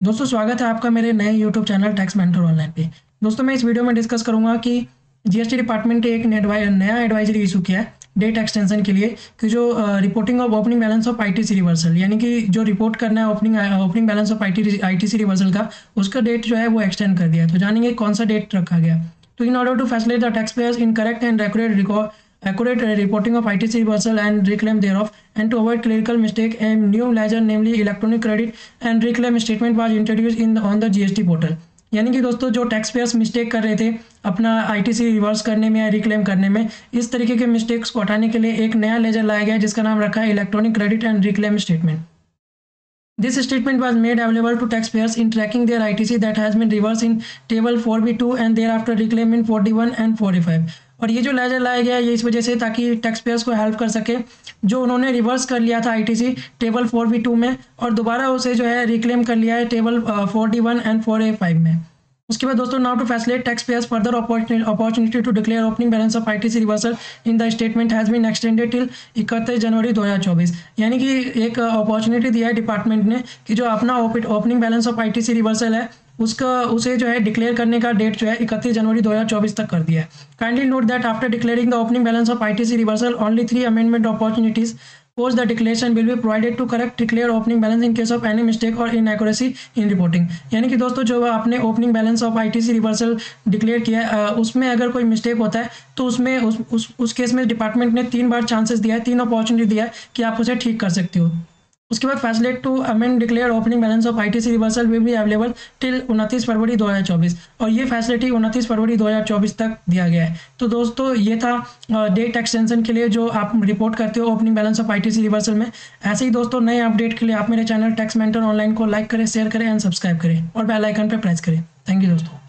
दोस्तों स्वागत है आपका मेरे नए YouTube channel tax mentor online पे। दोस्तों मैं इस वीडियो में डिस्कस करूंगा कि जीएसटी डिपार्टमेंट ने एक नया एडवाइजरी इशू किया है डेट एक्सटेंशन के लिए कि जो reporting of opening balance of ITC reversal, यानी कि जो रिपोर्ट करना है opening balance of ITC reversal का, उसका डेट जो है वो एक्सटेंड कर दिया है। तो जानेंगे कौन सा डेट रखा गया। तो in order to facilitate the tax payers in correct and accurate reporting of ITC reversal and reclaim thereof, and to avoid clerical mistake, a new ledger namely electronic credit and reclaim statement was introduced on the GST portal। यानी कि दोस्तों जो tax payers mistake कर रहे थे अपना ITC reverse करने में या रिक्लेम करने में, इस तरीके के मिस्टेक्स को हटाने के लिए एक नया लेजर लाया गया जिसका नाम रखा है electronic credit and reclaim statement. This statement was made available to taxpayers in tracking their ITC that has been reversed in table 4B2 and thereafter reclaimed in 41 and 45। और ये जो लेजर लाया गया है ये इस वजह से ताकि टैक्सपेयर्स को हेल्प कर सके जो उन्होंने रिवर्स कर लिया था आईटीसी टेबल 4B2 में और दोबारा उसे जो है रिक्लेम कर लिया है टेबल 41 एंड 4A5 में। उसके बाद दोस्तों now to facilitate tax payers further opportunity to declare opening balance of ITC reversal in the statement has been extended till 31 January 2024। यानी कि एक अपॉर्चुनिटी दिया है डिपार्टमेंट ने कि जो अपना opening balance of ITC reversal है उसे जो है डिक्लेयर करने का डेट जो है 31 जनवरी 2024 तक कर दिया है। Kindly note that after declaring the opening balance of ITC reversal only 3 amendment opportunities post the declaration will be provided to correct declare opening balance in case of any mistake or inaccuracy in reporting। यानी कि दोस्तों जो आपने opening balance of ITC reversal declare किया है उसमें अगर कोई मिस्टेक होता है तो उसमें उस केस में डिपार्टमेंट ने 3 बार चांसेस दिया है, 3 अपॉर्चुनिटी दिया है कि आप उसे ठीक कर सकते हो। उसके बाद facilitate to amend declare opening balance of ITC reversal will be available till 29 February 2024 और ये फैसिलिटी 29 फरवरी 2024 तक दिया गया है। तो दोस्तों ये था डेट एक्सटेंशन के लिए जो आप रिपोर्ट करते हो opening balance of ITC reversal में। ऐसे ही दोस्तों नए अपडेट के लिए आप मेरे चैनल टैक्स मेंटर ऑनलाइन को लाइक करें, शेयर करें एंड सब्सक्राइब करें और बेल आइकन पर प्रेस करें। थैंक यू दोस्तों।